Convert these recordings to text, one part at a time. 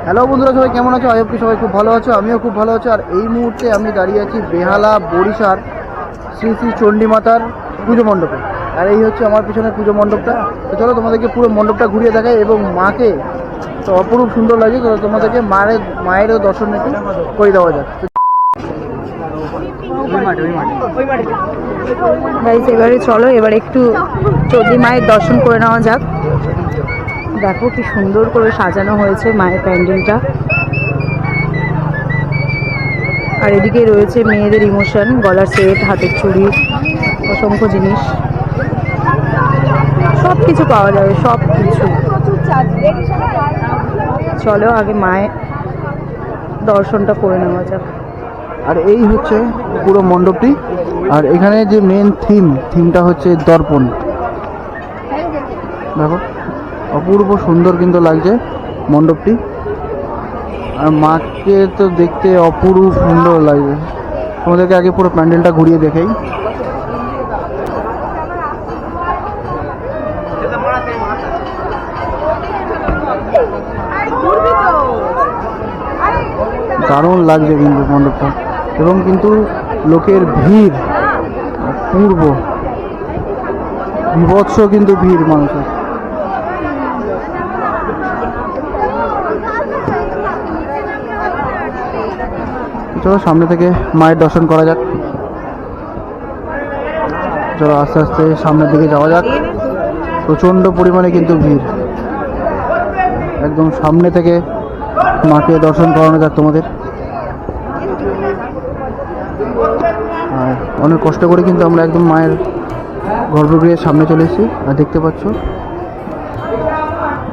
Hello বন্ধুরা, সবাই কেমন আছো? আই হোপ সবাই খুব ভালো আছো, আমিও খুব ভালো আছি। আর এই মুহূর্তে আমি দাঁড়িয়ে আছি বেহালা বরিশার শ্রী শ্রী চণ্ডী মাতার পুজো মণ্ডপে। আর এই হচ্ছে আমার পিছনে পুজো মণ্ডপটা। তো চলো তোমাদেরকে পুরো মণ্ডপটা ঘুরিয়ে দেখাই এবং মাকে তো অপরূপ সুন্দর লাগে। তো তোমাদেরকে মায়েরও দর্শন একটু করে দেওয়া যাক। এবারে চলো, এবার একটু চণ্ডী মায়ের দর্শন করে নেওয়া যাক। দেখো কি সুন্দর করে সাজানো হয়েছে মায়ের প্যান্ডেলটা। আর এদিকে রয়েছে মেয়েদের ইমোশন, গলার সেট, হাতের চুড়ি, অসংখ্য জিনিস, সব কিছু পাওয়া যাবে, সব কিছু। চলো আগে মায়ের দর্শনটা করে নেওয়া যাক। আর এই হচ্ছে পুরো মণ্ডপটি। আর এখানে যে মেন থিমটা হচ্ছে দর্পণ। দেখো অপূর্ব সুন্দর কিন্তু লাগছে মণ্ডপটি। আর মাকে তো দেখতে অপূর্ব সুন্দর লাগছে। তোমাদেরকে আগে পুরো প্যান্ডেলটা ঘুরিয়ে দেখাই। দারুণ লাগছে কিন্তু মণ্ডপটা, এবং কিন্তু লোকের ভিড় অপূর্ব, বিভৎস কিন্তু ভিড় মানুষের। চলো সামনে থেকে মায়ের দর্শন করা যাক। চলো আস্তে আস্তে সামনের দিকে যাওয়া যাক। প্রচণ্ড পরিমাণে কিন্তু ভিড়, একদম সামনে থেকে মাকে দর্শন করানো যাক তোমাদের। আর অনেক কষ্ট করে কিন্তু আমরা একদম মায়ের গর্ভগৃহের সামনে চলে এসেছি। আর দেখতে পাচ্ছ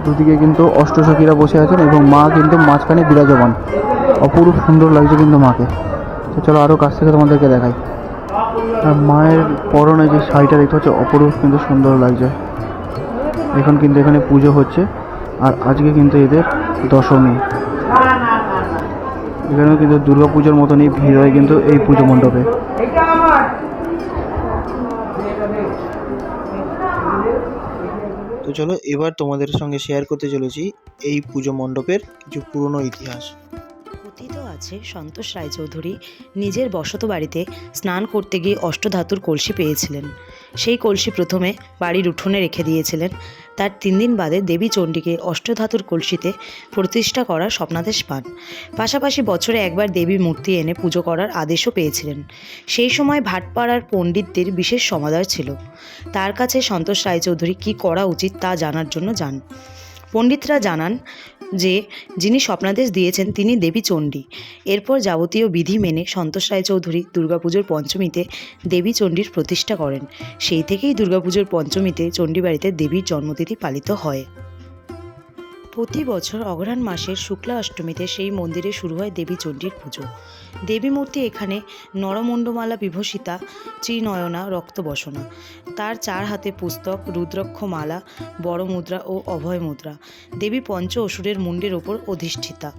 দুদিকে কিন্তু অষ্টসখীরা বসে আছেন এবং মা কিন্তু মাঝখানে বিরাজমান। অপূর্ব সুন্দর লাগছে কিন্তু মাকে। তো চলো আরও কাছ থেকে তোমাদেরকে দেখাই। আর মায়ের পরনে যে শাড়িটা দেখতে পাচ্ছ অপূর্ব কিন্তু সুন্দর লাগছে। এখন কিন্তু এখানে পুজো হচ্ছে, আর আজকে কিন্তু এদের দশমী। এখানেও কিন্তু দুর্গা পুজোর মতনই ভিড় হয় কিন্তু এই পুজো মণ্ডপে। তো চলো এবার তোমাদের সঙ্গে শেয়ার করতে চলেছি এই পুজো মণ্ডপের কিছু পুরনো ইতিহাস। কথিত আছে সন্তোষ রায়চৌধুরী নিজের বসত বাড়িতে স্নান করতে গিয়ে অষ্টধাতুর কলসি পেয়েছিলেন। সেই কলসি প্রথমে বাড়ির উঠোনে রেখে দিয়েছিলেন। তার 3 দিন বাদে দেবী চণ্ডীকে অষ্টধাতুর কলসিতে প্রতিষ্ঠা করার স্বপ্নাদেশ পান। পাশাপাশি বছরে একবার দেবীর মূর্তি এনে পুজো করার আদেশও পেয়েছিলেন। সেই সময় ভাটপাড়ার পণ্ডিতদের বিশেষ সমাদর ছিল। তার কাছে সন্তোষ রায়চৌধুরী কী করা উচিত তা জানার জন্য যান। পণ্ডিতরা জানান যে যিনি স্বপ্নাদেশ দিয়েছেন তিনি দেবী চণ্ডী। এরপর যাবতীয় বিধি মেনে সন্তোষ রায়চৌধুরী দুর্গাপুজোর পঞ্চমীতে দেবী চণ্ডীর প্রতিষ্ঠা করেন। সেই থেকেই দুর্গাপুজোর পঞ্চমীতে চণ্ডী বাড়িতে দেবীর জন্মতিথি পালিত হয়। প্রতি বছর অঘ্রাণ মাসের শুক্লা অষ্টমীতে সেই মন্দিরে শুরু হয় দেবী চণ্ডীর পুজো। দেবী মূর্তি এখানে নরমণ্ডমালা বিভূষিতা, ত্রিনয়না, রক্তবসনা। তার 4 হাতে পুস্তক, রুদ্রাক্ষ মালা, বড় মুদ্রা ও অভয় মুদ্রা। দেবী পঞ্চ অসুরের মুণ্ডের ওপর অধিষ্ঠিতা।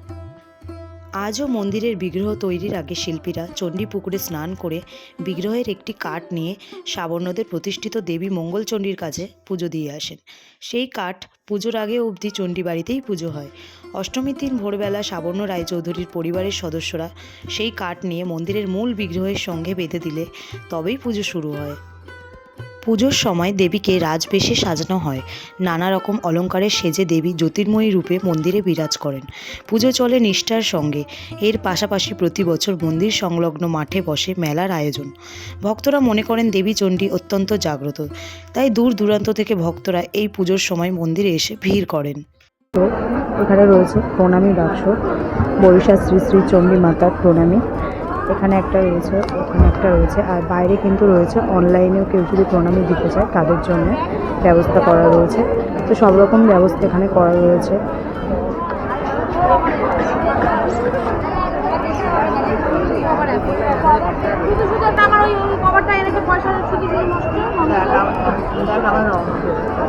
আজও মন্দিরের বিগ্রহ তৈরির আগে শিল্পীরা চণ্ডী পুকুরে স্নান করে বিগ্রহের একটি কাঠ নিয়ে সাবর্ণদের প্রতিষ্ঠিত দেবী মঙ্গলচণ্ডীর কাছে পুজো দিয়ে আসেন। সেই কাঠ পুজোর আগে অবধি চণ্ডী বাড়িতেই পুজো হয়। অষ্টমীর দিন ভোরবেলা সাবর্ণ রায়চৌধুরীর পরিবারের সদস্যরা সেই কাঠ নিয়ে মন্দিরের মূল বিগ্রহের সঙ্গে বেঁধে দিলে তবেই পুজো শুরু হয়। পুজোর সময় দেবীকে রাজবেশে সাজানো হয়। নানা রকম অলঙ্কারে সেজে দেবী জ্যোতির্ময়ী রূপে মন্দিরে বিরাজ করেন। পুজো চলে নিষ্ঠার সঙ্গে। এর পাশাপাশি প্রতি বছর মন্দির সংলগ্ন মাঠে বসে মেলার আয়োজন। ভক্তরা মনে করেন দেবী চণ্ডী অত্যন্ত জাগ্রত, তাই দূর দূরান্ত থেকে ভক্তরা এই পুজোর সময় মন্দিরে এসে ভিড় করেন। এখানে রয়েছে প্রণামী বাক্স, বরিশার শ্রী শ্রী চণ্ডী মাতার প্রণামী। এখানে একটা রয়েছে, এখানে একটা রয়েছে, আর বাইরে কিন্তু রয়েছে অনলাইনেও কেউ যদি প্রণামী দিতে চায় তাদের জন্য ব্যবস্থা করা রয়েছে। তো সব রকম ব্যবস্থা এখানে করা রয়েছে।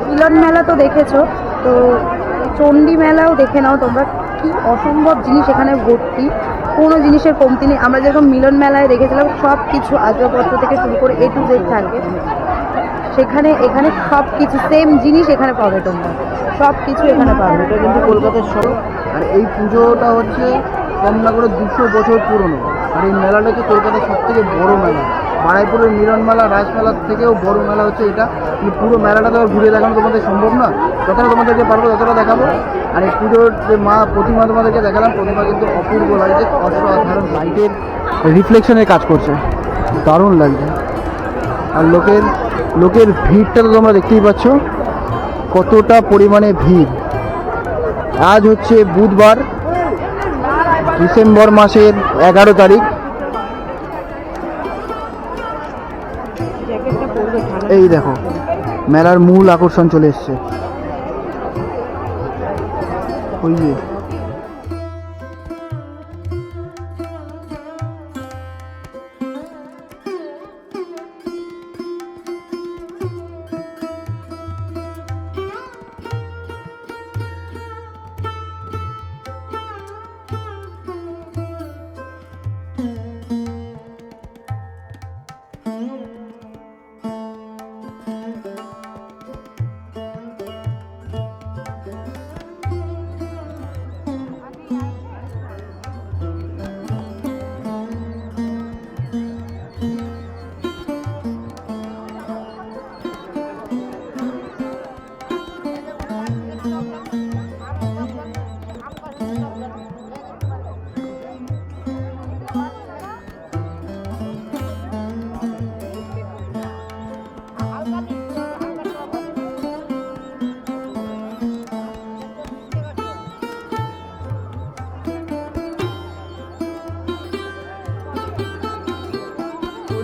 মিলন মেলা তো দেখেছো, তো চণ্ডী মেলাও দেখে নাও তোমরা। কি অসম্ভব জিনিস এখানে ভর্তি, কোনো জিনিসের কমতি নেই। আমরা যেরকম মিলন মেলায় দেখেছিলাম সব কিছু আসবাবপত্র থেকে শুরু করে A to Z থাকে, সেখানে এখানে সব কিছু সেম জিনিস এখানে পাবে তোমরা, সব কিছু এখানে পাবে। এটা কিন্তু কলকাতার শহর, আর এই পুজোটা হচ্ছে কম না করে 200 বছর পুরনো। আর এই মেলাটা হচ্ছে কলকাতার সব থেকে বড়ো মেলা। বারাইপুরের মিলন মেলা, রাজমেলার থেকেও বড় মেলা হচ্ছে এটা। কিন্তু পুরো মেলাটা তো ঘুরে দেখানো তোমাদের সম্ভব না, যতটা তোমাদেরকে পারবো ততটা দেখাবো। আর এই পুজোর যে মা প্রতিমা তোমাদেরকে দেখালাম, প্রতিমা কিন্তু অপূর্ব লাগছে, অসাধারণ লাইটের রিফ্লেকশনের কাজ করছে, দারুণ লাগছে। আর লোকের ভিড়টা তো তোমরা দেখতেই পাচ্ছ কতটা পরিমাণে ভিড়। আজ হচ্ছে বুধবার, ডিসেম্বর মাসের 11 তারিখ। এই দেখো মেলার মূল আকর্ষণ চলে এসছে, ওই যে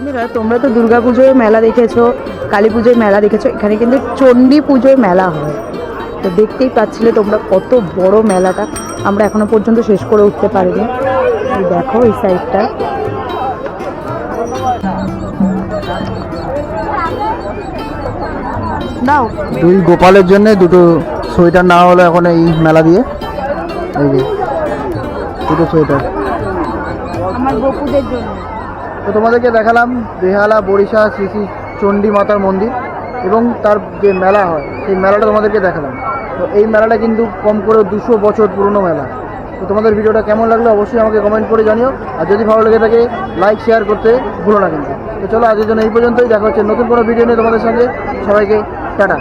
বন্ধুরা, তোমরা তো দুর্গা পুজোর মেলা দেখেছো, কালী পুজোর মেলা দেখেছো, এখানে কিন্তু চণ্ডী পুজোর মেলা হয়। তো দেখতেই পাচ্ছিলে তোমরা কত বড় মেলাটা, আমরা এখনো পর্যন্ত শেষ করে উঠতে পারিনি। এই দেখো এই সাইডটা, দাও দুই গোপালের জন্য দুটো সোয়েটার নেওয়া হলো এখন এই মেলা দিয়ে। এই যে দুটো সোয়েটার আমার বপুদের জন্য। তো তোমাদেরকে দেখালাম বেহালা বরিশা শ্রী শ্রী চণ্ডী মাতার মন্দির এবং তার যে মেলা হয় সেই মেলাটা তোমাদেরকে দেখালাম। তো এই মেলাটা কিন্তু কম করে 200 বছর পুরনো মেলা। তো তোমাদের ভিডিওটা কেমন লাগলো অবশ্যই আমাকে কমেন্ট করে জানিও, আর যদি ভালো লেগে থাকে লাইক শেয়ার করতে ভুলো না কিন্তু। তো চলো আজকের জন্য এই পর্যন্তই, দেখা হচ্ছে নতুন কোনো ভিডিও নিয়ে তোমাদের সঙ্গে। সবাইকে টাটা।